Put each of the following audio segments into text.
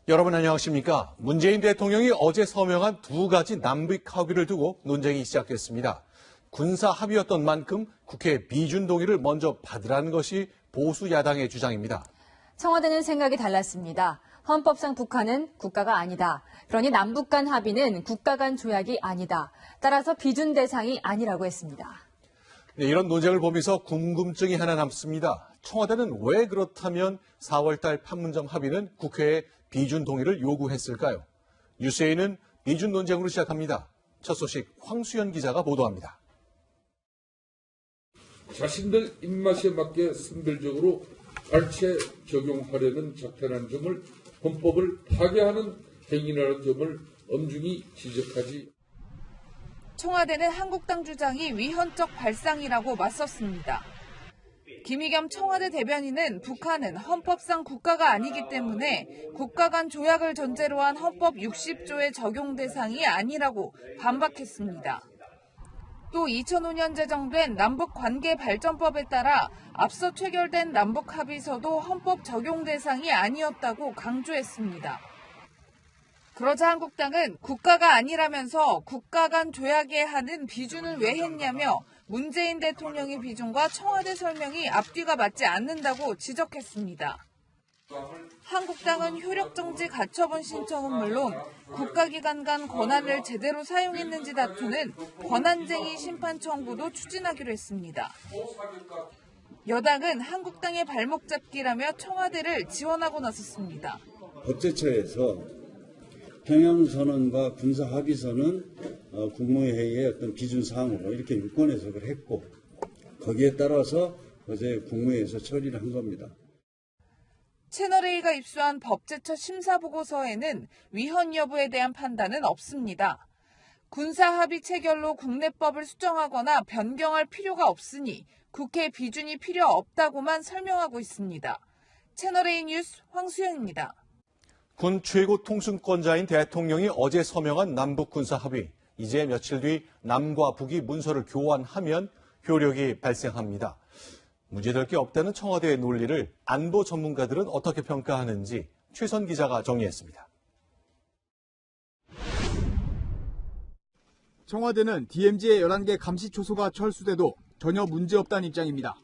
여러분 안녕하십니까? 문재인 대통령이 어제 서명한 두 가지 남북 합의를 두고 논쟁이 시작됐습니다. 군사 합의였던 만큼 국회 비준 동의를 먼저 받으라는 것이 보수 야당의 주장입니다. 청와대는 생각이 달랐습니다. 헌법상 북한은 국가가 아니다. 그러니 남북 간 합의는 국가 간 조약이 아니다. 따라서 비준 대상이 아니라고 했습니다. 네, 이런 논쟁을 보면서 궁금증이 하나 남습니다. 청와대는 왜 그렇다면 4월달 판문점 합의는 국회에 비준 동의를 요구했을까요? 뉴스에이는 비준 논쟁으로 시작합니다. 첫 소식 황수연 기자가 보도합니다. 자신들 입맛에 맞게 선별적으로 발췌 적용하려는 작태라는 점을 헌법을 파괴하는 행위라는 점을 엄중히 지적하지. 청와대는 한국당 주장이 위헌적 발상이라고 맞섰습니다. 김의겸 청와대 대변인은 북한은 헌법상 국가가 아니기 때문에 국가 간 조약을 전제로 한 헌법 60조의 적용 대상이 아니라고 반박했습니다. 또 2005년 제정된 남북관계발전법에 따라 앞서 체결된 남북합의서도 헌법 적용 대상이 아니었다고 강조했습니다. 그러자 한국당은 국가가 아니라면서 국가 간 조약에 하는 비준을 왜 했냐며 문재인 대통령의 비준과 청와대 설명이 앞뒤가 맞지 않는다고 지적했습니다. 한국당은 효력정지 가처분 신청은 물론 국가기관 간 권한을 제대로 사용했는지 다투는 권한쟁의 심판 청구도 추진하기로 했습니다. 여당은 한국당의 발목 잡기라며 청와대를 지원하고 나섰습니다. 법제처에서 평양선언과 군사합의서는 국무회의의 어떤 기준사항으로 이렇게 유권 해석을 했고 거기에 따라서 어제 국무회의에서 처리를 한 겁니다. 채널A가 입수한 법제처 심사보고서에는 위헌 여부에 대한 판단은 없습니다. 군사합의 체결로 국내법을 수정하거나 변경할 필요가 없으니 국회 비준이 필요 없다고만 설명하고 있습니다. 채널A 뉴스 황수연입니다. 군 최고 통수권자인 대통령이 어제 서명한 남북 군사 합의. 이제 며칠 뒤 남과 북이 문서를 교환하면 효력이 발생합니다. 문제될 게 없다는 청와대의 논리를 안보 전문가들은 어떻게 평가하는지 최선 기자가 정리했습니다. 청와대는 DMZ의 11개 감시 초소가 철수돼도 전혀 문제없다는 입장입니다.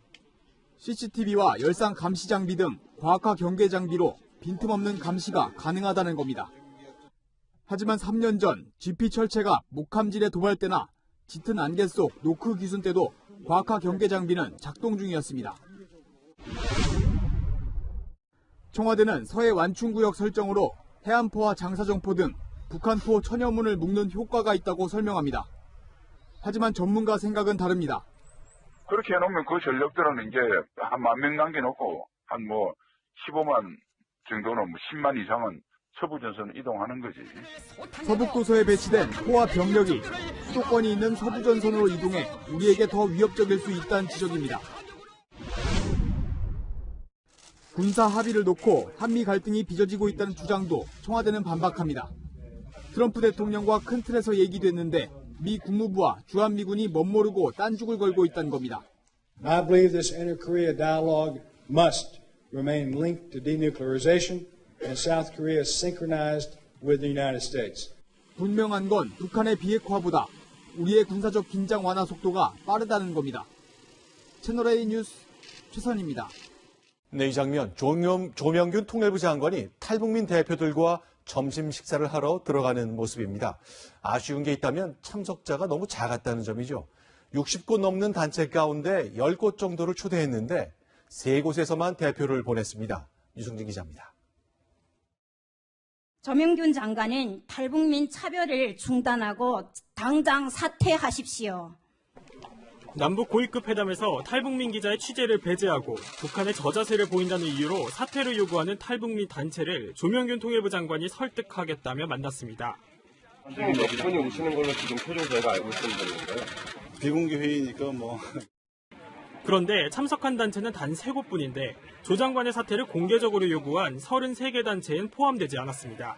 CCTV와 열상 감시 장비 등 과학화 경계 장비로 빈틈없는 감시가 가능하다는 겁니다. 하지만 3년 전 GP 철체가 목함질에 도발 때나 짙은 안개 속 노크 귀순 때도 과학화 경계 장비는 작동 중이었습니다. 청와대는 서해 완충구역 설정으로 해안포와 장사정포 등 북한포 천여문을 묶는 효과가 있다고 설명합니다. 하지만 전문가 생각은 다릅니다. 그렇게 해놓으면 그 전력들은 이제 한 10,000명 남겨놓고 한 15만 정도는 10만 이상은 서부전선을 이동하는 거지. 서북도서에 배치된 포와 병력이 수도권이 있는 서부전선으로 이동해 우리에게 더 위협적일 수 있다는 지적입니다. 군사 합의를 놓고 한미 갈등이 빚어지고 있다는 주장도 청와대는 반박합니다. 트럼프 대통령과 큰 틀에서 얘기됐는데 미 국무부와 주한미군이 멋모르고 딴죽을 걸고 있다는 겁니다. I believe this inter-Korea dialogue must remain linked to denuclearization and South Korea synchronized with the United States. 분명한 건 북한의 비핵화보다 우리의 군사적 긴장 완화 속도가 빠르다는 겁니다. 채널A 뉴스 최선입니다. 네, 이 장면 조명균 통일부 장관이 탈북민 대표들과 점심 식사를 하러 들어가는 모습입니다. 아쉬운 게 있다면 참석자가 너무 작았다는 점이죠. 60곳 넘는 단체 가운데 10곳 정도를 초대했는데 3곳에서만 대표를 보냈습니다. 유승진 기자입니다. 조명균 장관은 탈북민 차별을 중단하고 당장 사퇴하십시오. 남북 고위급 회담에서 탈북민 기자의 취재를 배제하고 북한의 저자세를 보인다는 이유로 사퇴를 요구하는 탈북민 단체를 조명균 통일부 장관이 설득하겠다며 만났습니다. 몇분이 오시는 걸로 지금 표정 저희가 알고 있는 건가요? 비공개 회의니까 그런데 참석한 단체는 단 3곳뿐인데 조 장관의 사퇴를 공개적으로 요구한 33개 단체엔 포함되지 않았습니다.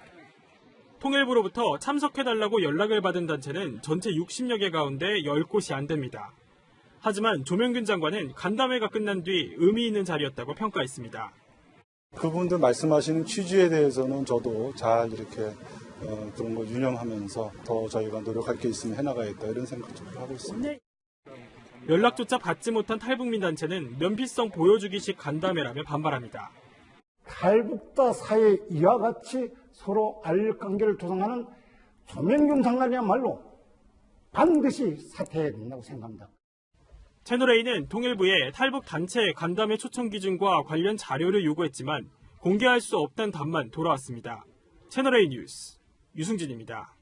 통일부로부터 참석해달라고 연락을 받은 단체는 전체 60여 개 가운데 10곳이 안 됩니다. 하지만 조명균 장관은 간담회가 끝난 뒤 의미 있는 자리였다고 평가했습니다. 그분들 말씀하시는 취지에 대해서는 저도 잘 이렇게 그런 거 유념하면서 더 저희가 노력할 게 있으면 해나가야겠다 이런 생각을 하고 있습니다. 연락조차 받지 못한 탈북민 단체는 면피성 보여주기식 간담회라며 반발합니다. 탈북자 사회 이와 같이 서로 알력관계를 조성하는 조명균 장관이야말로 반드시 사퇴해야 된다고 생각합니다. 채널A는 통일부에 탈북 단체 간담회 초청 기준과 관련 자료를 요구했지만 공개할 수 없다는 답만 돌아왔습니다. 채널A 뉴스 유승진입니다.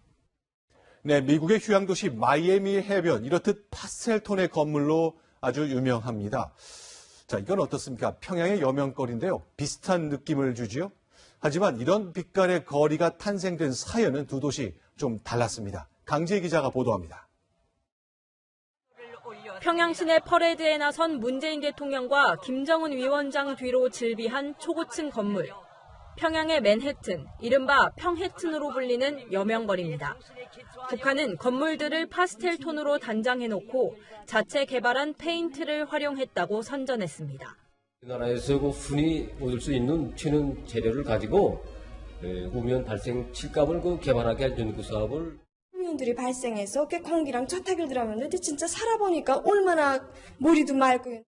네, 미국의 휴양도시 마이애미 해변 이렇듯 파스텔 톤의 건물로 아주 유명합니다. 자, 이건 어떻습니까? 평양의 여명거리인데요. 비슷한 느낌을 주지요. 하지만 이런 빛깔의 거리가 탄생된 사연은 두 도시 좀 달랐습니다. 강지혜 기자가 보도합니다. 평양 시내 퍼레이드에 나선 문재인 대통령과 김정은 위원장 뒤로 질비한 초고층 건물. 평양의 맨해튼, 이른바 평해튼으로 불리는 여명거리입니다. 북한은 건물들을 파스텔 톤으로 단장해놓고 자체 개발한 페인트를 활용했다고 선전했습니다. 우리나라에서 흔히 얻을 수 있는 튀는 재료를 가지고 후면 발생 칠갑을 개발하게 해주는 그 사업을 후면들이 발생해서 공기랑 차타기를 들어가는데 진짜 살아보니까 얼마나 머리도 맑고.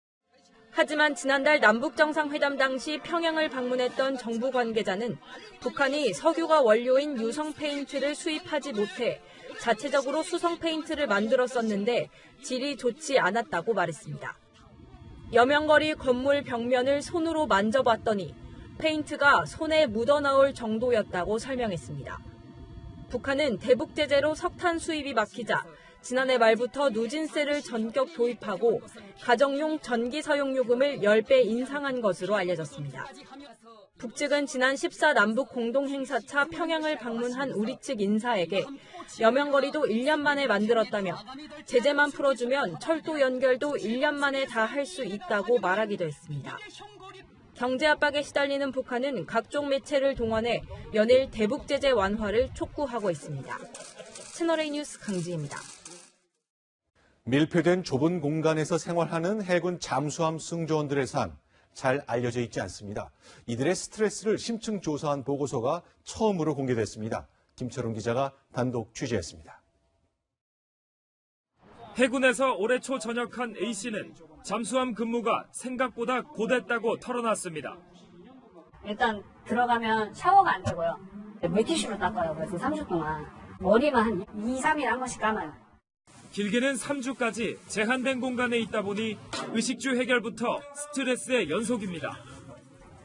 하지만 지난달 남북정상회담 당시 평양을 방문했던 정부 관계자는 북한이 석유가 원료인 유성 페인트를 수입하지 못해 자체적으로 수성 페인트를 만들었었는데 질이 좋지 않았다고 말했습니다. 여명거리 건물 벽면을 손으로 만져봤더니 페인트가 손에 묻어나올 정도였다고 설명했습니다. 북한은 대북 제재로 석탄 수입이 막히자 지난해 말부터 누진세를 전격 도입하고 가정용 전기 사용 요금을 10배 인상한 것으로 알려졌습니다. 북측은 지난 14 남북 공동행사차 평양을 방문한 우리 측 인사에게 여명거리도 1년 만에 만들었다며 제재만 풀어주면 철도 연결도 1년 만에 다 할 수 있다고 말하기도 했습니다. 경제 압박에 시달리는 북한은 각종 매체를 동원해 연일 대북 제재 완화를 촉구하고 있습니다. 채널A 뉴스 강지입니다. 밀폐된 좁은 공간에서 생활하는 해군 잠수함 승조원들의 삶, 잘 알려져 있지 않습니다. 이들의 스트레스를 심층 조사한 보고서가 처음으로 공개됐습니다. 김철웅 기자가 단독 취재했습니다. 해군에서 올해 초 전역한 A씨는 잠수함 근무가 생각보다 고됐다고 털어놨습니다. 일단 들어가면 샤워가 안 되고요. 물티슈로 닦아요. 그래서 3주 동안. 머리만 한 2, 3일에 한 번씩 감아요. 길게는 3주까지 제한된 공간에 있다 보니 의식주 해결부터 스트레스의 연속입니다.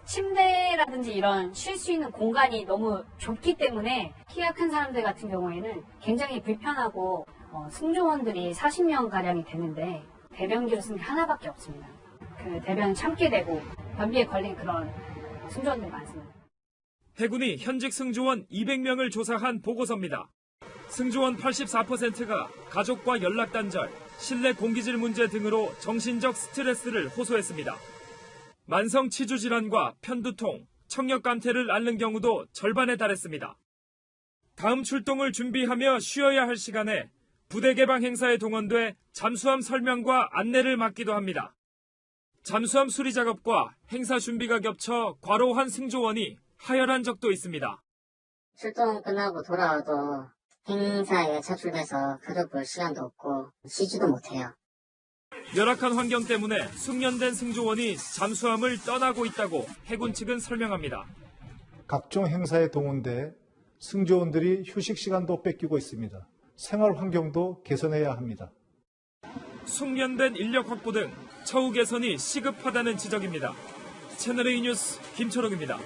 침대라든지 이런 쉴 수 있는 공간이 너무 좁기 때문에 키가 큰 사람들 같은 경우에는 굉장히 불편하고 승조원들이 40명가량이 되는데 대변기로 쓰는 게 하나밖에 없습니다. 그 대변 참게 되고 변비에 걸린 그런 승조원들이 많습니다. 해군이 현직 승조원 200명을 조사한 보고서입니다. 승조원 84%가 가족과 연락 단절, 실내 공기질 문제 등으로 정신적 스트레스를 호소했습니다. 만성 치주 질환과 편두통, 청력 감퇴를 앓는 경우도 절반에 달했습니다. 다음 출동을 준비하며 쉬어야 할 시간에 부대 개방 행사에 동원돼 잠수함 설명과 안내를 맡기도 합니다. 잠수함 수리 작업과 행사 준비가 겹쳐 과로한 승조원이 하혈한 적도 있습니다. 출동 끝나고 돌아와도 행사에 차출돼서 가족 볼 시간도 없고 쉬지도 못해요. 열악한 환경 때문에 숙련된 승조원이 잠수함을 떠나고 있다고 해군 측은 설명합니다. 각종 행사에 동원돼 승조원들이 휴식 시간도 뺏기고 있습니다. 생활 환경도 개선해야 합니다. 숙련된 인력 확보 등 처우 개선이 시급하다는 지적입니다. 채널A 뉴스 김초롱입니다.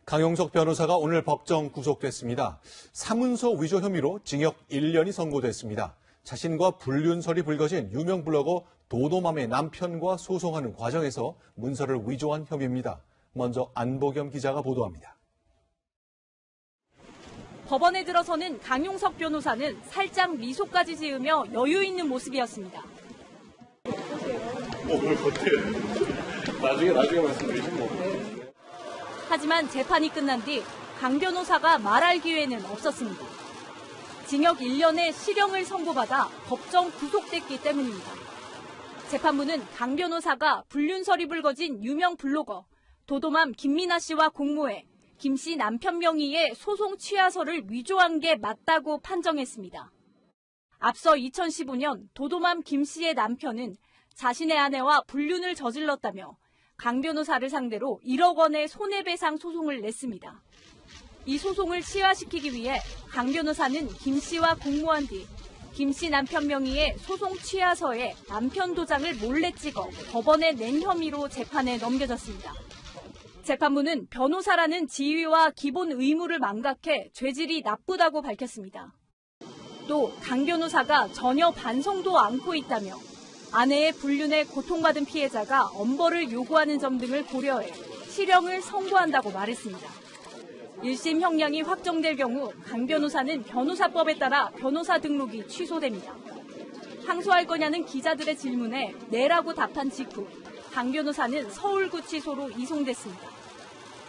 강용석 변호사가 오늘 법정 구속됐습니다. 사문서 위조 혐의로 징역 1년이 선고됐습니다. 자신과 불륜설이 불거진 유명 블로거 도도맘의 남편과 소송하는 과정에서 문서를 위조한 혐의입니다. 먼저 안보겸 기자가 보도합니다. 법원에 들어서는 강용석 변호사는 살짝 미소까지 지으며 여유 있는 모습이었습니다. 뭘 겉에 나중에 말씀드리죠 뭐. 하지만 재판이 끝난 뒤 강 변호사가 말할 기회는 없었습니다. 징역 1년의 실형을 선고받아 법정 구속됐기 때문입니다. 재판부는 강 변호사가 불륜설이 불거진 유명 블로거 도도맘 김민아 씨와 공모해 김 씨 남편 명의의 소송 취하서를 위조한 게 맞다고 판정했습니다. 앞서 2015년 도도맘 김 씨의 남편은 자신의 아내와 불륜을 저질렀다며 강 변호사를 상대로 1억 원의 손해배상 소송을 냈습니다. 이 소송을 시화시키기 위해 강 변호사는 김 씨와 공모한 뒤 김 씨 남편 명의의 소송 취하서에 남편 도장을 몰래 찍어 법원에 낸 혐의로 재판에 넘겨졌습니다. 재판부는 변호사라는 지위와 기본 의무를 망각해 죄질이 나쁘다고 밝혔습니다. 또 강 변호사가 전혀 반성도 않고 있다며 아내의 불륜에 고통받은 피해자가 엄벌을 요구하는 점 등을 고려해 실형을 선고한다고 말했습니다. 1심 형량이 확정될 경우 강 변호사는 변호사법에 따라 변호사 등록이 취소됩니다. 항소할 거냐는 기자들의 질문에 네라고 답한 직후 강 변호사는 서울구치소로 이송됐습니다.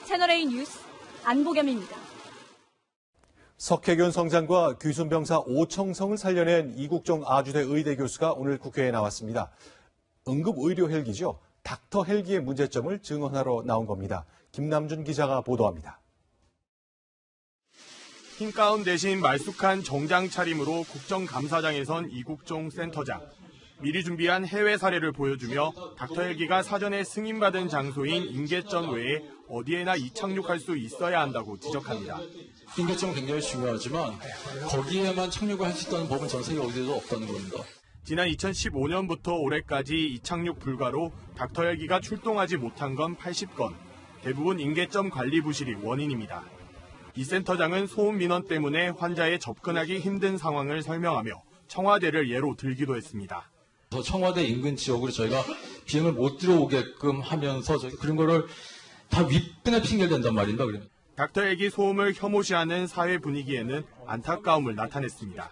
채널A 뉴스 안보겸입니다. 석혜균 성장과 귀순병사 오청성을 살려낸 이국종 아주대 의대 교수가 오늘 국회에 나왔습니다. 응급의료 헬기죠. 닥터 헬기의 문제점을 증언하러 나온 겁니다. 김남준 기자가 보도합니다. 흰 가운 대신 말쑥한 정장 차림으로 국정감사장에 선 이국종 센터장. 미리 준비한 해외 사례를 보여주며 닥터 헬기가 사전에 승인받은 장소인 인계점 외에 어디에나 이착륙할 수 있어야 한다고 지적합니다. 인계점은 굉장히 중요하지만 거기에만 착륙을 할 수 있다는 법은 전 세계 어디에도 없다는 겁니다. 지난 2015년부터 올해까지 이착륙 불가로 닥터 헬기가 출동하지 못한 건 80건. 대부분 인계점 관리 부실이 원인입니다. 이 센터장은 소음 민원 때문에 환자에 접근하기 힘든 상황을 설명하며 청와대를 예로 들기도 했습니다. 청와대 인근 지역으로 저희가 비행을 못 들어오게끔 하면서 그런 거를 다 윗분에 핑계를 댄단 말입니다. 닥터 헬기 소음을 혐오시하는 사회 분위기에는 안타까움을 나타냈습니다.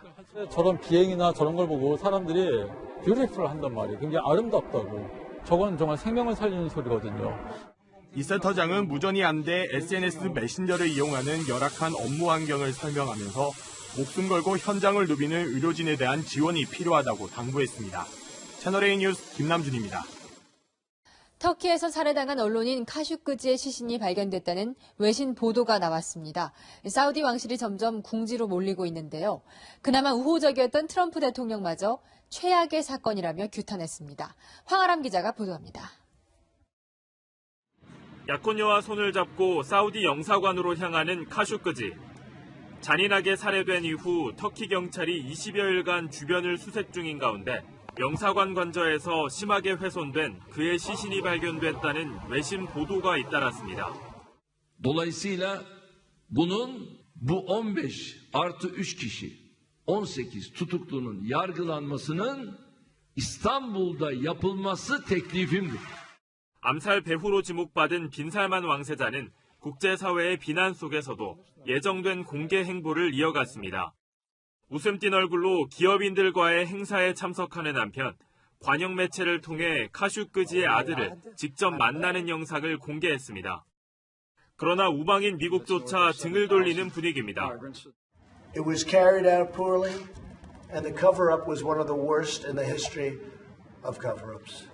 저런 비행이나 저런 걸 보고 사람들이 뷰티풀 한단 말이에요. 굉장히 아름답다고. 저건 정말 생명을 살리는 소리거든요. 이 센터장은 무전이 안 돼 SNS 메신저를 이용하는 열악한 업무 환경을 설명하면서 목숨 걸고 현장을 누비는 의료진에 대한 지원이 필요하다고 당부했습니다. 채널A 뉴스 김남준입니다. 터키에서 살해당한 언론인 카슈크지의 시신이 발견됐다는 외신 보도가 나왔습니다. 사우디 왕실이 점점 궁지로 몰리고 있는데요. 그나마 우호적이었던 트럼프 대통령마저 최악의 사건이라며 규탄했습니다. 황아람 기자가 보도합니다. 약혼녀와 손을 잡고 사우디 영사관으로 향하는 카슈크지. 잔인하게 살해된 이후 터키 경찰이 20여일간 주변을 수색 중인 가운데 영사관 관저에서 심하게 훼손된 그의 시신이 발견됐다는 외신 보도가 잇따랐습니다. Dolayısıyla bunun bu 15+3 kişi 18 tutuklunun yargılanmasının İstanbul'da yapılması teklifimdir. 암살 배후로 지목받은 빈살만 왕세자는 국제사회의 비난 속에서도 예정된 공개 행보를 이어갔습니다. 웃음 띤 얼굴로 기업인들과의 행사에 참석하는 한편 관영 매체를 통해 카슈크지의 아들을 직접 만나는 영상을 공개했습니다. 그러나 우방인 미국조차 등을 돌리는 분위기입니다. It was carried out poorly, and the cover-up was one of the worst in the history of cover-ups.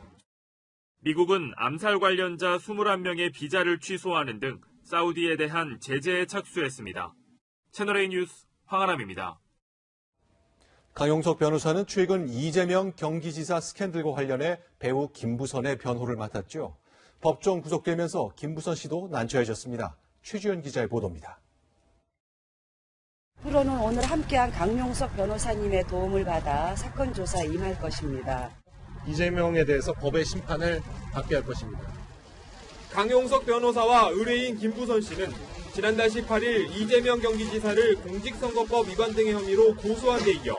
미국은 암살 관련자 21명의 비자를 취소하는 등 사우디에 대한 제재에 착수했습니다. 채널A 뉴스 황아람입니다. 강용석 변호사는 최근 이재명 경기지사 스캔들과 관련해 배우 김부선의 변호를 맡았죠. 법정 구속되면서 김부선 씨도 난처해졌습니다. 최지연 기자의 보도입니다. 앞으로는 오늘 함께한 강용석 변호사님의 도움을 받아 사건 조사에 임할 것입니다. 이재명에 대해서 법의 심판을 받게 할 것입니다. 강용석 변호사와 의뢰인 김부선 씨는 지난달 18일 이재명 경기지사를 공직선거법 위반 등의 혐의로 고소한 데 이어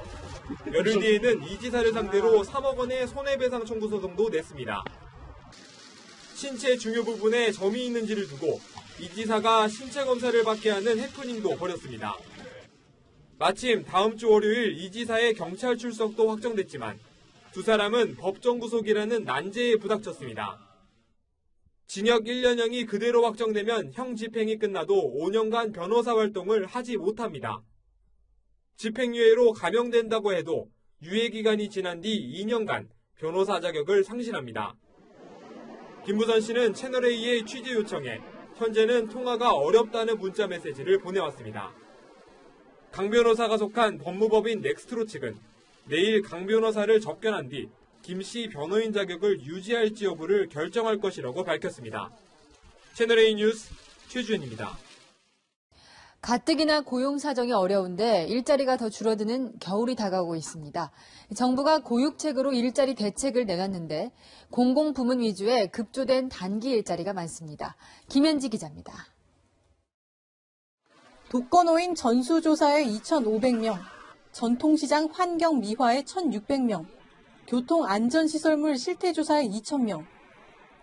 열흘 뒤에는 이 지사를 상대로 3억 원의 손해배상 청구 소송도 냈습니다. 신체 중요 부분에 점이 있는지를 두고 이 지사가 신체 검사를 받게 하는 해프닝도 벌였습니다. 마침 다음 주 월요일 이 지사의 경찰 출석도 확정됐지만 두 사람은 법정 구속이라는 난제에 부닥쳤습니다. 징역 1년형이 그대로 확정되면 형 집행이 끝나도 5년간 변호사 활동을 하지 못합니다. 집행유예로 감형된다고 해도 유예기간이 지난 뒤 2년간 변호사 자격을 상실합니다. 김부선 씨는 채널A의 취재 요청에 현재는 통화가 어렵다는 문자 메시지를 보내왔습니다. 강 변호사가 속한 법무법인 넥스트로 측은 내일 강 변호사를 접견한 뒤 김 씨 변호인 자격을 유지할지 여부를 결정할 것이라고 밝혔습니다. 채널A 뉴스 최주현입니다. 가뜩이나 고용 사정이 어려운데 일자리가 더 줄어드는 겨울이 다가오고 있습니다. 정부가 고육책으로 일자리 대책을 내놨는데 공공부문 위주의 급조된 단기 일자리가 많습니다. 김현지 기자입니다. 독거노인 전수조사에 2,500명, 전통시장 환경 미화에 1,600명, 교통안전시설물 실태조사에 2,000명.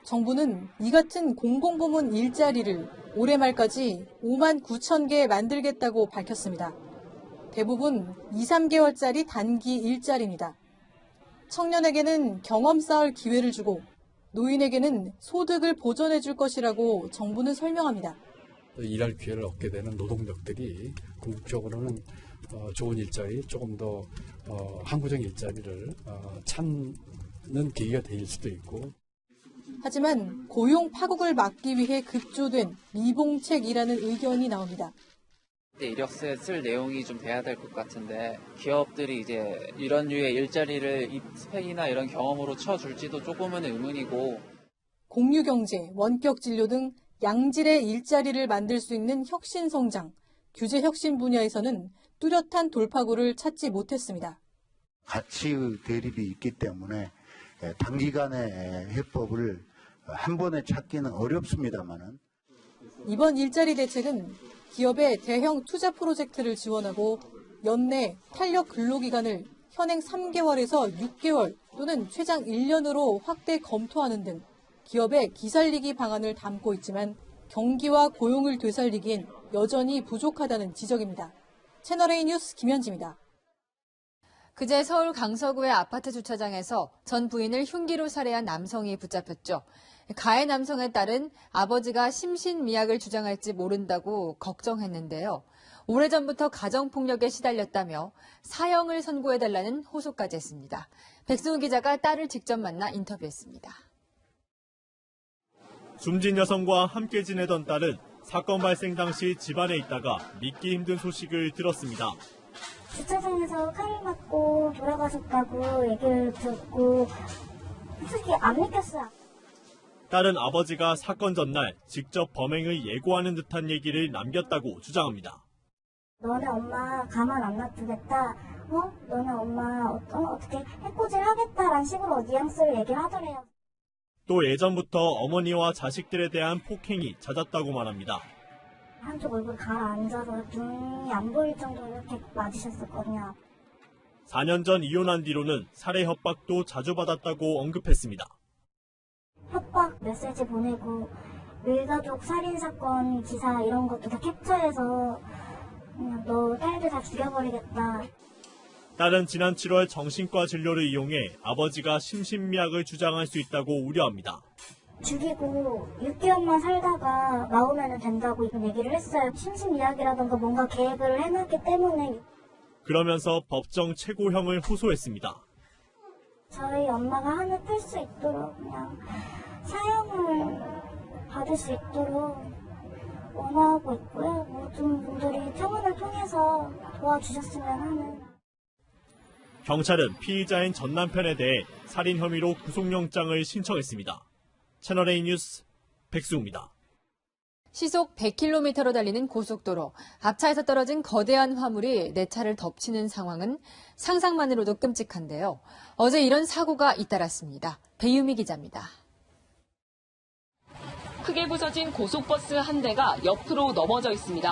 정부는 이 같은 공공부문 일자리를 올해 말까지 5만 9천 개 만들겠다고 밝혔습니다. 대부분 2, 3개월짜리 단기 일자리입니다. 청년에게는 경험 쌓을 기회를 주고 노인에게는 소득을 보전해 줄 것이라고 정부는 설명합니다. 일할 기회를 얻게 되는 노동력들이 궁극적으로는 좋은 일자리, 조금 더 항구적 일자리를 찾는 계기가 될 수도 있고. 하지만 고용 파국을 막기 위해 급조된 미봉책이라는 의견이 나옵니다. 이력서에 쓸 내용이 좀 돼야 될 것 같은데 기업들이 이제 이런 류의 일자리를 스펙이나 이런 경험으로 쳐줄지도 조금은 의문이고. 공유경제, 원격진료 등 양질의 일자리를 만들 수 있는 혁신성장, 규제혁신 분야에서는 뚜렷한 돌파구를 찾지 못했습니다. 가치의 대립이 있기 때문에 단기간에 해법을 한 번에 찾기는 어렵습니다만은 이번 일자리 대책은 기업의 대형 투자 프로젝트를 지원하고 연내 탄력 근로기간을 현행 3개월에서 6개월 또는 최장 1년으로 확대 검토하는 등 기업의 기살리기 방안을 담고 있지만 경기와 고용을 되살리기엔 여전히 부족하다는 지적입니다. 채널A 뉴스 김현지입니다. 그제 서울 강서구의 아파트 주차장에서 전 부인을 흉기로 살해한 남성이 붙잡혔죠. 가해 남성의 딸은 아버지가 심신미약을 주장할지 모른다고 걱정했는데요. 오래전부터 가정폭력에 시달렸다며 사형을 선고해달라는 호소까지 했습니다. 백승우 기자가 딸을 직접 만나 인터뷰했습니다. 숨진 여성과 함께 지내던 딸은 사건 발생 당시 집안에 있다가 믿기 힘든 소식을 들었습니다. 주차장에서 칼을 맞고 돌아가셨다고 얘기를 듣고 솔직히 안 믿겼어요. 딸은 아버지가 사건 전날 직접 범행을 예고하는 듯한 얘기를 남겼다고 주장합니다. 너네 엄마 가만 안 놔두겠다. 너네 엄마 어떻게 해코지를 하겠다라는 식으로 뉘앙스를 얘기를 하더래요. 또 예전부터 어머니와 자식들에 대한 폭행이 잦았다고 말합니다. 한쪽 얼굴 가라앉아서 눈이 안 보일 정도로 이렇게 맞으셨었거든요. 4년 전 이혼한 뒤로는 살해 협박도 자주 받았다고 언급했습니다. 협박 메시지 보내고 일가족 살인사건 기사 이런 것도 다 캡처해서 그냥 너 딸들 다 죽여버리겠다. 딸은 지난 7월 정신과 진료를 이용해 아버지가 심신미약을 주장할 수 있다고 우려합니다. 죽이고 6개월만 살다가 나오면 된다고 얘기를 했어요. 심신미약이라던가 뭔가 계획을 해놨기 때문에. 그러면서 법정 최고형을 호소했습니다. 저희 엄마가 한을 풀 수 있도록 그냥 사형을 받을 수 있도록 원하고 있고요. 모든 분들이 청원을 통해서 도와주셨으면 하는. 경찰은 피의자인 전 남편에 대해 살인 혐의로 구속영장을 신청했습니다. 채널A 뉴스 백수우입니다. 시속 100km로 달리는 고속도로, 앞차에서 떨어진 거대한 화물이 내 차를 덮치는 상황은 상상만으로도 끔찍한데요. 어제 이런 사고가 잇따랐습니다. 배유미 기자입니다. 크게 부서진 고속버스 한 대가 옆으로 넘어져 있습니다.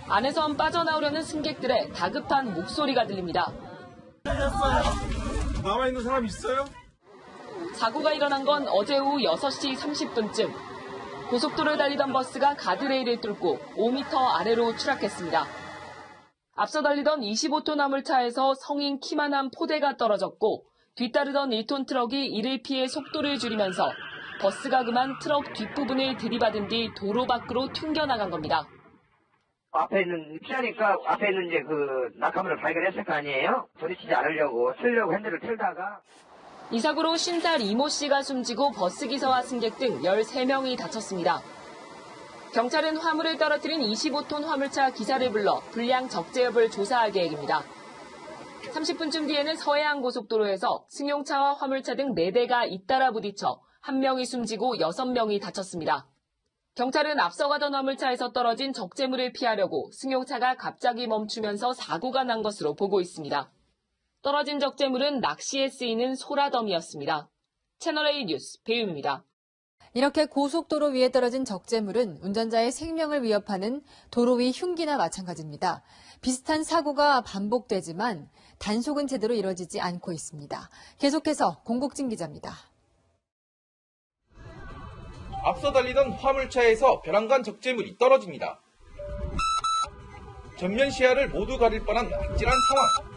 안에선 빠져나오려는 승객들의 다급한 목소리가 들립니다. 나와 있는 사람 있어요? 사고가 일어난 건 어제 오후 6시 30분쯤. 고속도로를 달리던 버스가 가드레일을 뚫고 5m 아래로 추락했습니다. 앞서 달리던 25톤 화물차에서 성인 키만한 포대가 떨어졌고 뒤따르던 1톤 트럭이 이를 피해 속도를 줄이면서 버스가 그만 트럭 뒷부분을 들이받은 뒤 도로 밖으로 튕겨나간 겁니다. 앞에 있는, 피하니까 앞에 있는 이제 낙하물을 발견했을 거 아니에요? 부딪히지 않으려고, 틀려고 핸들을 틀다가. 이 사고로 50살 이모 씨가 숨지고 버스기사와 승객 등 13명이 다쳤습니다. 경찰은 화물을 떨어뜨린 25톤 화물차 기사를 불러 불량 적재 여부를 조사할 계획입니다. 30분쯤 뒤에는 서해안 고속도로에서 승용차와 화물차 등 4대가 잇따라 부딪혀 1명이 숨지고 6명이 다쳤습니다. 경찰은 앞서가던 화물차에서 떨어진 적재물을 피하려고 승용차가 갑자기 멈추면서 사고가 난 것으로 보고 있습니다. 떨어진 적재물은 낚시에 쓰이는 소라더미였습니다. 채널A 뉴스 배우입니다. 이렇게 고속도로 위에 떨어진 적재물은 운전자의 생명을 위협하는 도로 위 흉기나 마찬가지입니다. 비슷한 사고가 반복되지만 단속은 제대로 이뤄지지 않고 있습니다. 계속해서 공국진 기자입니다. 앞서 달리던 화물차에서 벼랑간 적재물이 떨어집니다. 전면 시야를 모두 가릴 뻔한 아찔한 상황.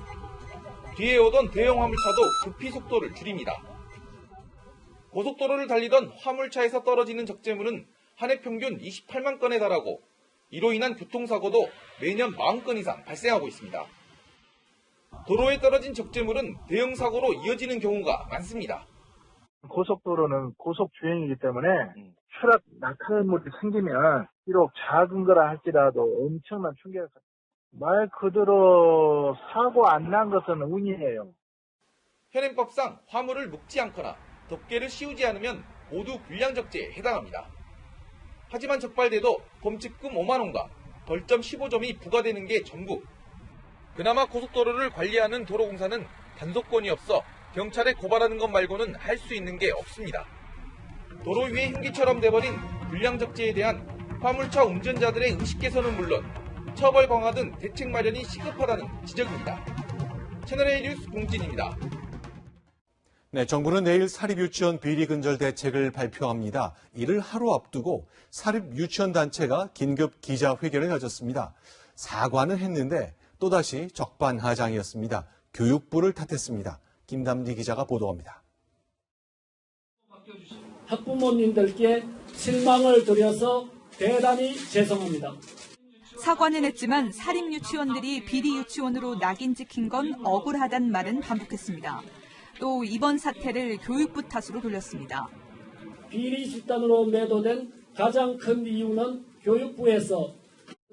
뒤에 오던 대형 화물차도 급히 속도를 줄입니다. 고속도로를 달리던 화물차에서 떨어지는 적재물은 한 해 평균 28만 건에 달하고 이로 인한 교통사고도 매년 40건 이상 발생하고 있습니다. 도로에 떨어진 적재물은 대형 사고로 이어지는 경우가 많습니다. 고속도로는 고속주행이기 때문에 추락 낙하물이 생기면 비록 작은 거라 할지라도 엄청난 충격을 말 그대로 사고 안 난 것은 운이에요. 현행법상 화물을 묶지 않거나 덮개를 씌우지 않으면 모두 불량적재에 해당합니다. 하지만 적발돼도 범칙금 5만 원과 벌점 15점이 부과되는 게 전부. 그나마 고속도로를 관리하는 도로공사는 단속권이 없어 경찰에 고발하는 것 말고는 할 수 있는 게 없습니다. 도로 위에 흉기처럼 돼버린 불량적재에 대한 화물차 운전자들의 의식 개선은 물론 처벌 강화 등 대책 마련이 시급하다는 지적입니다. 채널A 뉴스 공진입니다. 네, 정부는 내일 사립유치원 비리 근절 대책을 발표합니다. 이를 하루 앞두고 사립유치원 단체가 긴급 기자회견을 가졌습니다. 사과는 했는데 또다시 적반하장이었습니다. 교육부를 탓했습니다. 김담디 기자가 보도합니다. 학부모님들께 실망을 드려서 대단히 죄송합니다. 사과는 했지만 사립유치원들이 비리유치원으로 낙인 찍힌 건 억울하단 말은 반복했습니다. 또 이번 사태를 교육부 탓으로 돌렸습니다. 비리 집단으로 매도된 가장 큰 이유는 교육부에서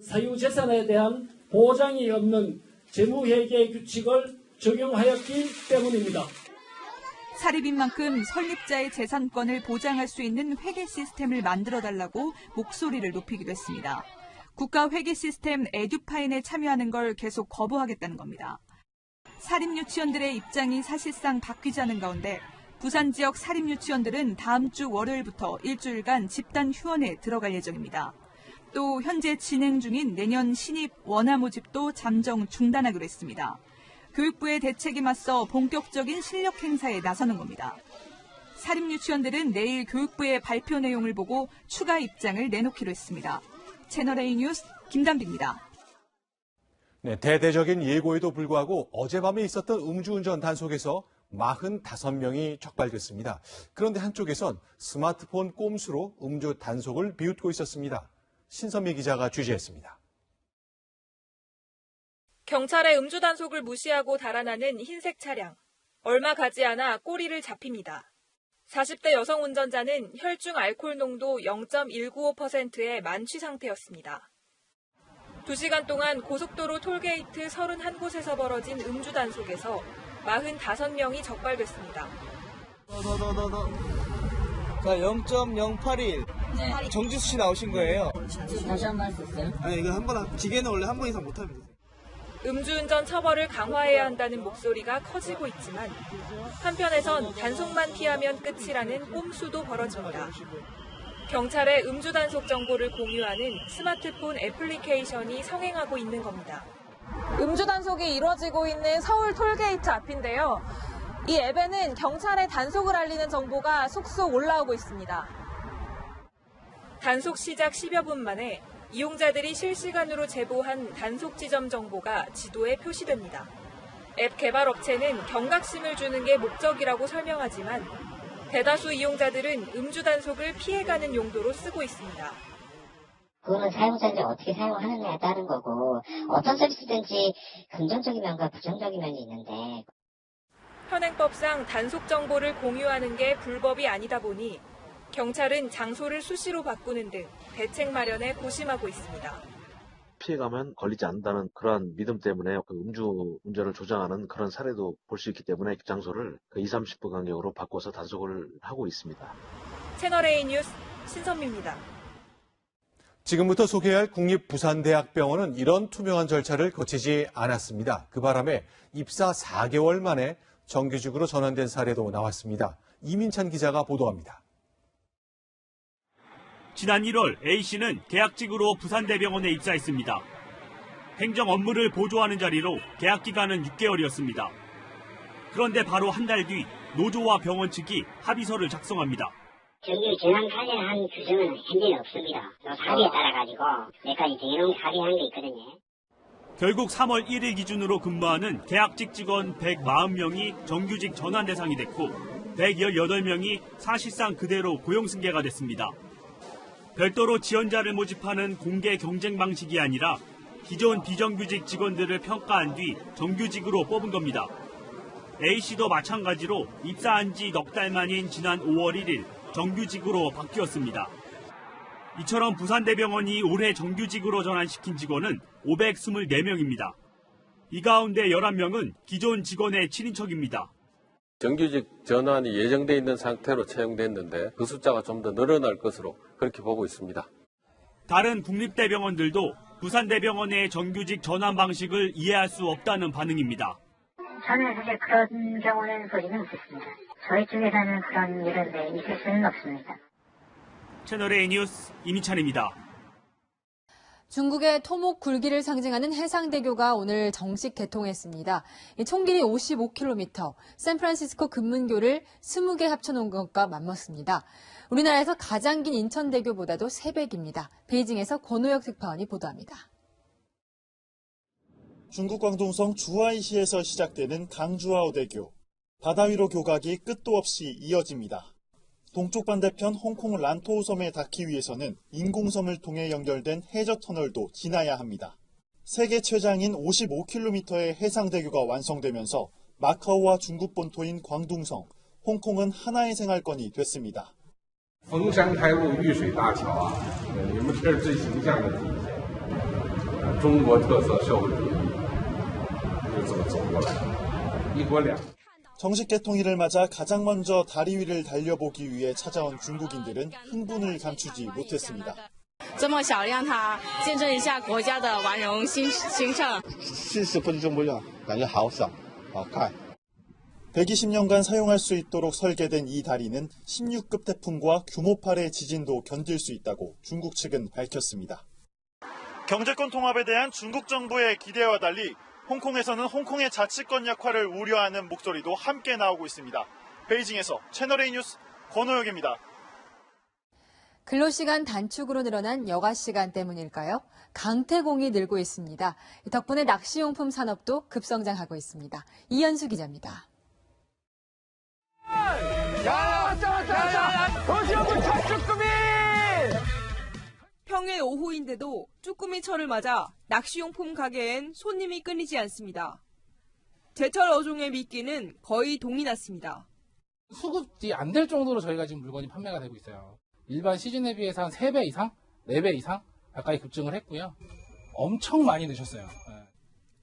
사유재산에 대한 보장이 없는 재무회계 규칙을 적용하였기 때문입니다. 사립인 만큼 설립자의 재산권을 보장할 수 있는 회계 시스템을 만들어달라고 목소리를 높이기도 했습니다. 국가 회계 시스템 에듀파인에 참여하는 걸 계속 거부하겠다는 겁니다. 사립유치원들의 입장이 사실상 바뀌자는 가운데 부산 지역 사립유치원들은 다음 주 월요일부터 일주일간 집단 휴원에 들어갈 예정입니다. 또 현재 진행 중인 내년 신입 원화 모집도 잠정 중단하기로 했습니다. 교육부의 대책에 맞서 본격적인 실력 행사에 나서는 겁니다. 사립유치원들은 내일 교육부의 발표 내용을 보고 추가 입장을 내놓기로 했습니다. 채널A 뉴스 김담비입니다. 네, 대대적인 예고에도 불구하고 어젯밤에 있었던 음주운전 단속에서 45명이 적발됐습니다. 그런데 한쪽에선 스마트폰 꼼수로 음주 단속을 비웃고 있었습니다. 신선미 기자가 취재했습니다. 경찰의 음주 단속을 무시하고 달아나는 흰색 차량. 얼마 가지 않아 꼬리를 잡힙니다. 40대 여성 운전자는 혈중 알코올 농도 0.195%의 만취 상태였습니다. 2시간 동안 고속도로 톨게이트 31곳에서 벌어진 음주 단속에서 45명이 적발됐습니다. 자, 0.081. 네. 정지수 씨 나오신 거예요? 다시 한 번 할 수 있어요? 아니, 이거 기계는 원래 한 번 이상 못 합니다. 음주운전 처벌을 강화해야 한다는 목소리가 커지고 있지만 한편에선 단속만 피하면 끝이라는 꼼수도 벌어집니다. 경찰의 음주 단속 정보를 공유하는 스마트폰 애플리케이션이 성행하고 있는 겁니다. 음주 단속이 이루어지고 있는 서울 톨게이트 앞인데요. 이 앱에는 경찰의 단속을 알리는 정보가 속속 올라오고 있습니다. 단속 시작 10여 분 만에 이용자들이 실시간으로 제보한 단속 지점 정보가 지도에 표시됩니다. 앱 개발 업체는 경각심을 주는 게 목적이라고 설명하지만 대다수 이용자들은 음주 단속을 피해가는 용도로 쓰고 있습니다. 그거는 사용자들이 어떻게 사용하느냐에 따른 거고 어떤 서비스든지 긍정적인 면과 부정적인 면이 있는데 현행법상 단속 정보를 공유하는 게 불법이 아니다 보니 경찰은 장소를 수시로 바꾸는 등 대책 마련에 고심하고 있습니다. 피해가면 걸리지 않는다는 그러한 믿음 때문에 음주 운전을 조장하는 그런 사례도 볼 수 있기 때문에 장소를 20, 30분 간격으로 바꿔서 단속을 하고 있습니다. 채널A 뉴스 신선미입니다. 지금부터 소개할 국립부산대학병원은 이런 투명한 절차를 거치지 않았습니다. 그 바람에 입사 4개월 만에 정규직으로 전환된 사례도 나왔습니다. 이민찬 기자가 보도합니다. 지난 1월 A씨는 계약직으로 부산대병원에 입사했습니다. 행정 업무를 보조하는 자리로 계약 기간은 6개월이었습니다. 그런데 바로 한 달 뒤 노조와 병원 측이 합의서를 작성합니다. 정규 전환 가능한 규정은 현재는 없습니다. 합의에 따라가지고 몇 가지 정해놓은 합의한 게 있거든요. 결국 3월 1일 기준으로 근무하는 계약직 직원 140명이 정규직 전환 대상이 됐고 118명이 사실상 그대로 고용 승계가 됐습니다. 별도로 지원자를 모집하는 공개 경쟁 방식이 아니라 기존 비정규직 직원들을 평가한 뒤 정규직으로 뽑은 겁니다. A씨도 마찬가지로 입사한 지 넉 달 만인 지난 5월 1일 정규직으로 바뀌었습니다. 이처럼 부산대병원이 올해 정규직으로 전환시킨 직원은 524명입니다. 이 가운데 11명은 기존 직원의 친인척입니다. 정규직 전환이 예정돼 있는 상태로 채용됐는데 그 숫자가 좀 더 늘어날 것으로 그렇게 보고 있습니다. 다른 국립대병원들도 부산대병원의 정규직 전환 방식을 이해할 수 없다는 반응입니다. 저는 사실 그런 경우는 보지는 못했습니다. 저희 쪽에서는 그런 일은 있을 수는 없습니다. 채널A 뉴스 이민찬입니다. 중국의 토목 굴기를 상징하는 해상대교가 오늘 정식 개통했습니다. 총 길이 55km, 샌프란시스코 금문교를 20개 합쳐놓은 것과 맞먹습니다. 우리나라에서 가장 긴 인천대교보다도 3배 깁니다. 베이징에서 권호혁 특파원이 보도합니다. 중국 광동성 주하이시에서 시작되는 강주하오대교. 바다 위로 교각이 끝도 없이 이어집니다. 동쪽 반대편 홍콩 란토우섬에 닿기 위해서는 인공섬을 통해 연결된 해저 터널도 지나야 합니다. 세계 최장인 55km의 해상대교가 완성되면서 마카오와 중국 본토인 광둥성, 홍콩은 하나의 생활권이 됐습니다. 逢山开路遇水搭桥啊，你们这是最形象的体现。中国特色社会主义就这么走过来，一国两。 정식 개통일을 맞아 가장 먼저 다리 위를 달려보기 위해 찾아온 중국인들은 흥분을 감추지 못했습니다. 这么小让它见证一下国家的繁荣兴盛。40分钟不了，感觉好爽，好快。 120년간 사용할 수 있도록 설계된 이 다리는 16급 태풍과 규모 8의 지진도 견딜 수 있다고 중국 측은 밝혔습니다. 경제권 통합에 대한 중국 정부의 기대와 달리 홍콩에서는 홍콩의 자치권 역할을 우려하는 목소리도 함께 나오고 있습니다. 베이징에서 채널A 뉴스 권호혁입니다. 근로시간 단축으로 늘어난 여가시간 때문일까요? 강태공이 늘고 있습니다. 덕분에 낚시용품 산업도 급성장하고 있습니다. 이현수 기자입니다. 평일 오후인데도 쭈꾸미철을 맞아 낚시용품 가게엔 손님이 끊이지 않습니다. 제철 어종의 미끼는 거의 동이 났습니다. 수급이 안 될 정도로 저희가 지금 물건이 판매가 되고 있어요. 일반 시즌에 비해서 한 3배 이상, 4배 이상 가까이 급증을 했고요. 엄청 많이 드셨어요.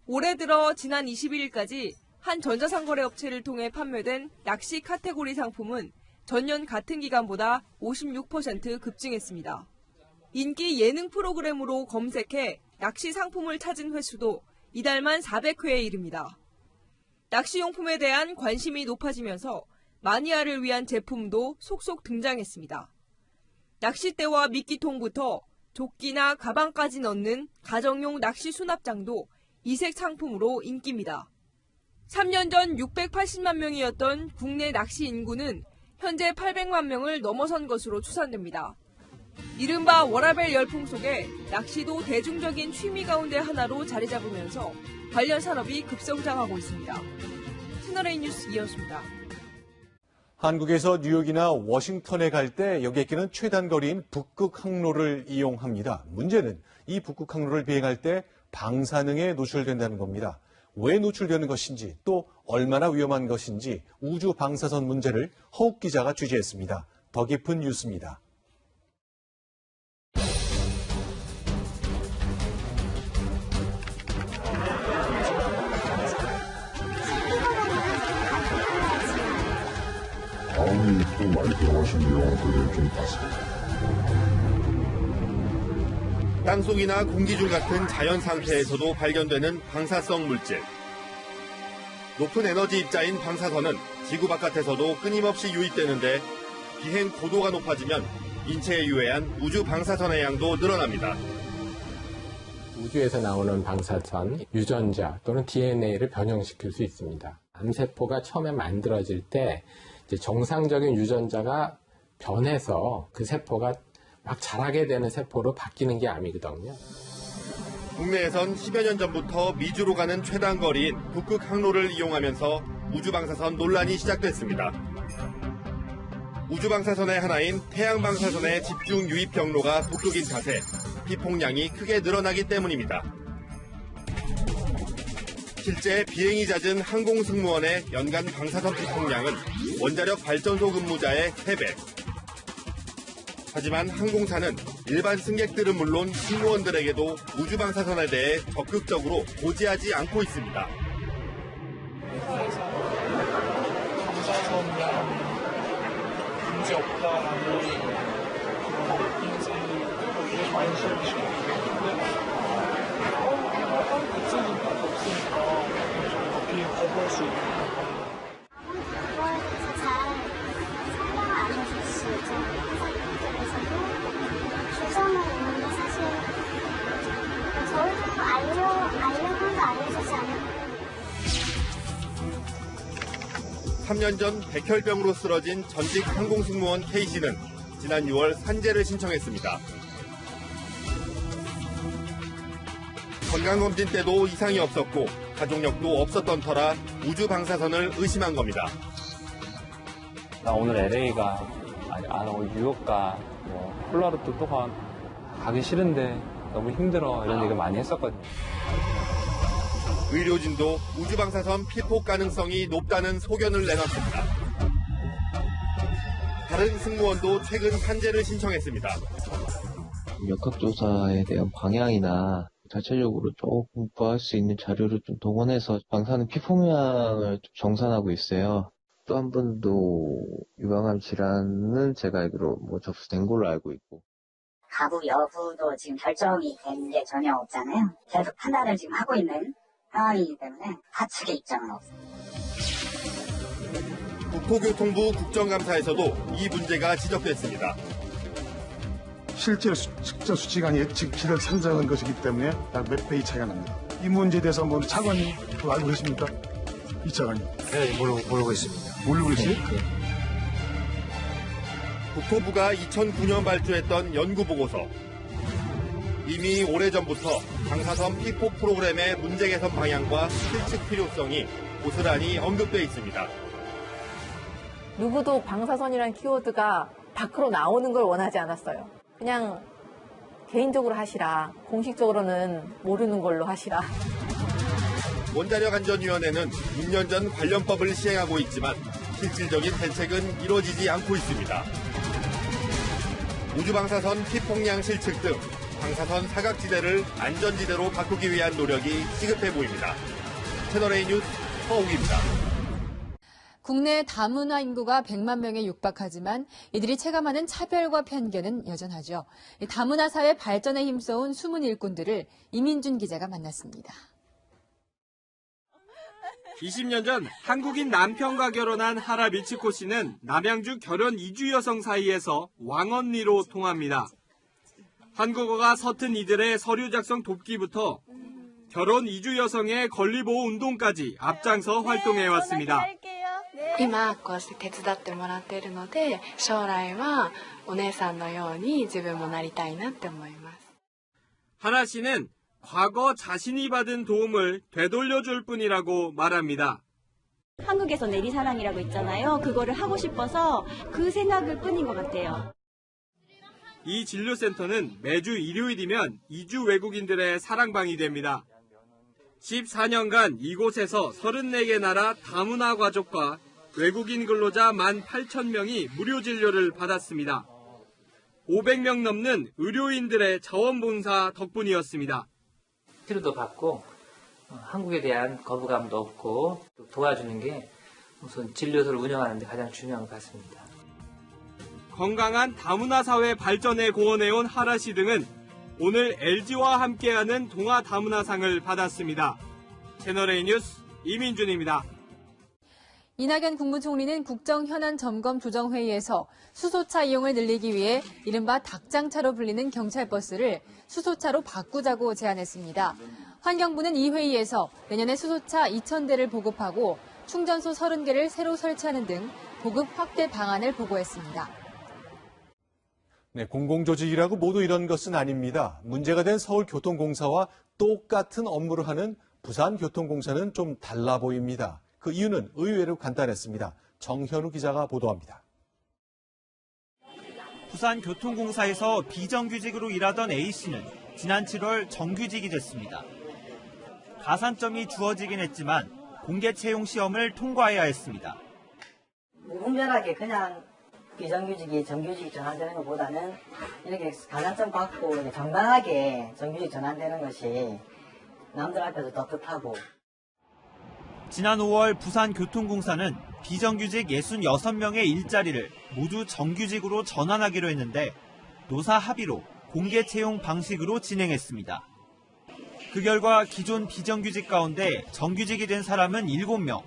올해 들어 지난 21일까지 한 전자상거래 업체를 통해 판매된 낚시 카테고리 상품은 전년 같은 기간보다 56% 급증했습니다. 인기 예능 프로그램으로 검색해 낚시 상품을 찾은 횟수도 이달만 400회에 이릅니다. 낚시용품에 대한 관심이 높아지면서 마니아를 위한 제품도 속속 등장했습니다. 낚싯대와 미끼통부터 조끼나 가방까지 넣는 가정용 낚시 수납장도 이색 상품으로 인기입니다. 3년 전 680만 명이었던 국내 낚시 인구는 현재 800만 명을 넘어선 것으로 추산됩니다. 이른바 워라밸 열풍 속에 낚시도 대중적인 취미 가운데 하나로 자리 잡으면서 관련 산업이 급성장하고 있습니다. 채널A 뉴스 이현수입니다. 한국에서 뉴욕이나 워싱턴에 갈 때 여객기는 최단 거리인 북극 항로를 이용합니다. 문제는 이 북극 항로를 비행할 때 방사능에 노출된다는 겁니다. 왜 노출되는 것인지 또 얼마나 위험한 것인지 우주 방사선 문제를 허욱 기자가 취재했습니다. 더 깊은 뉴스입니다. 다음이 또 많이 들어가신 영화들을 좀 봤습니다. 땅속이나 공기 중 같은 자연 상태에서도 발견되는 방사성 물질. 높은 에너지 입자인 방사선은 지구 바깥에서도 끊임없이 유입되는데 비행 고도가 높아지면 인체에 유해한 우주 방사선의 양도 늘어납니다. 우주에서 나오는 방사선, 유전자 또는 DNA를 변형시킬 수 있습니다. 암세포가 처음에 만들어질 때 이제 정상적인 유전자가 변해서 그 세포가 막 자라게 되는 세포로 바뀌는 게 암이거든요. 국내에선 10여 년 전부터 미주로 가는 최단 거리인 북극 항로를 이용하면서 우주 방사선 논란이 시작됐습니다. 우주 방사선의 하나인 태양 방사선의 집중 유입 경로가 북극인 탓에 피폭량이 크게 늘어나기 때문입니다. 실제 비행이 잦은 항공승무원의 연간 방사선 피폭량은 원자력 발전소 근무자의 3배. 하지만 항공사는 일반 승객들은 물론 승무원들에게도 우주 방사선에 대해 적극적으로 고지하지 않고 있습니다. 회사에서 방사선량 문제 없다라는 인생을 관심을 주고 있는데 어떤 특징이 없으니까 좀 어떻게 거부할 수 있는 알려본도 알려주지 않았고 3년 전 백혈병으로 쓰러진 전직 항공승무원 K씨는 지난 6월 산재를 신청했습니다. 건강검진 때도 이상이 없었고 가족력도 없었던 터라 우주 방사선을 의심한 겁니다. 나 오늘 LA가 오늘 뉴욕가 콜로라도 또 가기 싫은데 너무 힘들어 이런 얘기 많이 했었거든요. 의료진도 우주 방사선 피폭 가능성이 높다는 소견을 내놨습니다. 다른 승무원도 최근 산재를 신청했습니다. 역학조사에 대한 방향이나 자체적으로 조금 구할 수 있는 자료를 좀 동원해서 방사능 피폭량을 좀 정산하고 있어요. 또 한 번도 유방암 질환은 제가 알기로 접수된 걸로 알고 있고. 가부 여부도 지금 결정이 된 게 전혀 없잖아요. 계속 판단을 지금 하고 있는 상황이기 때문에 가측의 입장은 없습니다. 국토교통부 국정감사에서도 이 문제가 지적됐습니다. 실제 측정 수치가 예측 길을 산정한 것이기 때문에 약 몇 배의 차이가 납니다. 이 문제에 대해서 차관이 알고 계십니까? 이 차관이? 네, 모르고 있습니다. 모르고 있어요? 네. 국토부가 2009년 발주했던 연구보고서. 이미 오래전부터 방사선 피폭 프로그램의 문제 개선 방향과 실측 필요성이 고스란히 언급돼 있습니다. 누구도 방사선이라는 키워드가 밖으로 나오는 걸 원하지 않았어요. 그냥 개인적으로 하시라. 공식적으로는 모르는 걸로 하시라. 원자력안전위원회는 6년 전 관련법을 시행하고 있지만 실질적인 대책은 이루어지지 않고 있습니다. 우주방사선 피폭량 실측 등 방사선 사각지대를 안전지대로 바꾸기 위한 노력이 시급해 보입니다. 채널A 뉴스 허욱입니다. 국내 다문화 인구가 100만 명에 육박하지만 이들이 체감하는 차별과 편견은 여전하죠. 다문화 사회 발전에 힘써온 숨은 일꾼들을 이민준 기자가 만났습니다. 20년 전 한국인 남편과 결혼한 하라 미치코 씨는 남양주 결혼 이주 여성 사이에서 왕언니로 통합니다. 한국어가 서툰 이들의 서류 작성 돕기부터 결혼 이주 여성의 권리보호 운동까지 앞장서 활동해왔습니다. 今こうして手伝ってもらっているので将来はお姉さんのように自分もなりたいなって思います。 하라 씨는 과거 자신이 받은 도움을 되돌려줄 뿐이라고 말합니다. 한국에서 내리사랑이라고 있잖아요. 그거를 하고 싶어서 그 생각을 뿐인 것 같아요. 이 진료센터는 매주 일요일이면 이주 외국인들의 사랑방이 됩니다. 14년간 이곳에서 34개 나라 다문화 가족과 외국인 근로자 18,000명이 무료 진료를 받았습니다. 500명 넘는 의료인들의 자원봉사 덕분이었습니다. 치료도 받고 한국에 대한 거부감도 없고 도와주는 게 우선 진료소를 운영하는 데 가장 중요한 것 같습니다. 건강한 다문화 사회 발전에 공헌해온 하라 씨 등은 오늘 LG와 함께하는 동아 다문화상을 받았습니다. 채널A 뉴스 이민준입니다. 이낙연 국무총리는 국정현안점검조정회의에서 수소차 이용을 늘리기 위해 이른바 닭장차로 불리는 경찰버스를 수소차로 바꾸자고 제안했습니다. 환경부는 이 회의에서 내년에 수소차 2,000대를 보급하고 충전소 30개를 새로 설치하는 등 보급 확대 방안을 보고했습니다. 네, 공공조직이라고 모두 이런 것은 아닙니다. 문제가 된 서울교통공사와 똑같은 업무를 하는 부산교통공사는 좀 달라 보입니다. 그 이유는 의외로 간단했습니다. 정현우 기자가 보도합니다. 부산교통공사에서 비정규직으로 일하던 A씨는 지난 7월 정규직이 됐습니다. 가산점이 주어지긴 했지만 공개 채용 시험을 통과해야 했습니다. 무분별하게 그냥 비정규직이 정규직이 전환되는 것보다는 이렇게 가산점 받고 정당하게 정규직 전환되는 것이 남들 앞에서 떳떳하고. 지난 5월 부산교통공사는 비정규직 66명의 일자리를 모두 정규직으로 전환하기로 했는데 노사 합의로 공개 채용 방식으로 진행했습니다. 그 결과 기존 비정규직 가운데 정규직이 된 사람은 7명.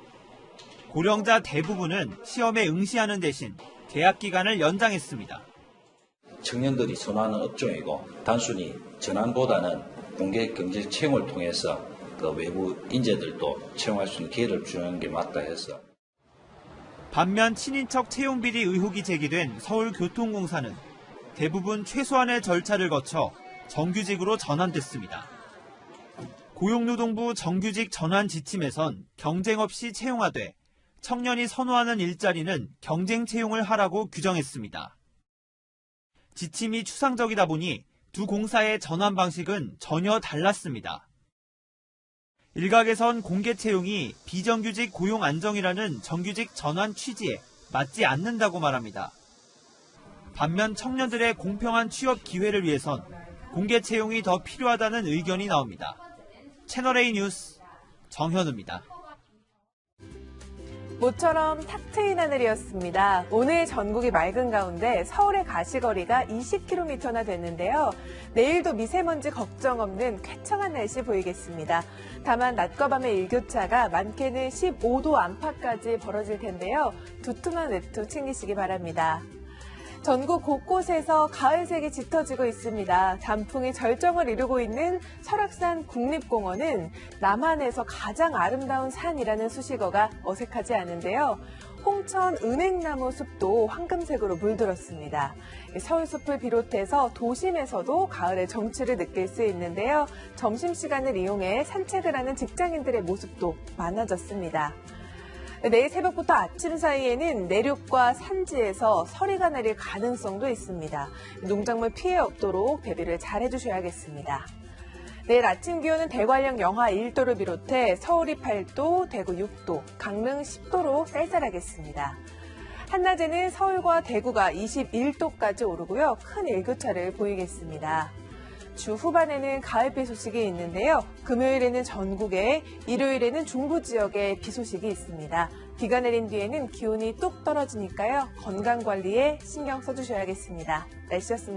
고령자 대부분은 시험에 응시하는 대신 계약 기간을 연장했습니다. 청년들이 선호하는 업종이고 단순히 전환보다는 공개 경직 채용을 통해서 그 외부 인재들도 채용할 수 있는 기회를 주는 게 맞다 해서. 반면 친인척 채용 비리 의혹이 제기된 서울교통공사는 대부분 최소한의 절차를 거쳐 정규직으로 전환됐습니다. 고용노동부 정규직 전환 지침에선 경쟁 없이 채용하되 청년이 선호하는 일자리는 경쟁 채용을 하라고 규정했습니다. 지침이 추상적이다 보니 두 공사의 전환 방식은 전혀 달랐습니다. 일각에선 공개 채용이 비정규직 고용 안정이라는 정규직 전환 취지에 맞지 않는다고 말합니다. 반면 청년들의 공평한 취업 기회를 위해선 공개 채용이 더 필요하다는 의견이 나옵니다. 채널A 뉴스 정현우입니다. 모처럼 탁 트인 하늘이었습니다. 오늘 전국이 맑은 가운데 서울의 가시거리가 20km나 됐는데요. 내일도 미세먼지 걱정 없는 쾌청한 날씨 보이겠습니다. 다만 낮과 밤의 일교차가 많게는 15도 안팎까지 벌어질 텐데요. 두툼한 외투 챙기시기 바랍니다. 전국 곳곳에서 가을색이 짙어지고 있습니다. 단풍이 절정을 이루고 있는 설악산 국립공원은 남한에서 가장 아름다운 산이라는 수식어가 어색하지 않은데요. 홍천 은행나무 숲도 황금색으로 물들었습니다. 서울숲을 비롯해서 도심에서도 가을의 정취를 느낄 수 있는데요. 점심시간을 이용해 산책을 하는 직장인들의 모습도 많아졌습니다. 내일 새벽부터 아침 사이에는 내륙과 산지에서 서리가 내릴 가능성도 있습니다. 농작물 피해 없도록 대비를 잘 해주셔야겠습니다. 내일 아침 기온은 대관령 영하 1도를 비롯해 서울이 8도, 대구 6도, 강릉 10도로 쌀쌀하겠습니다. 한낮에는 서울과 대구가 21도까지 오르고요. 큰 일교차를 보이겠습니다. 주 후반에는 가을비 소식이 있는데요. 금요일에는 전국에, 일요일에는 중부 지역에 비 소식이 있습니다. 비가 내린 뒤에는 기온이 뚝 떨어지니까요. 건강 관리에 신경 써주셔야겠습니다. 날씨였습니다.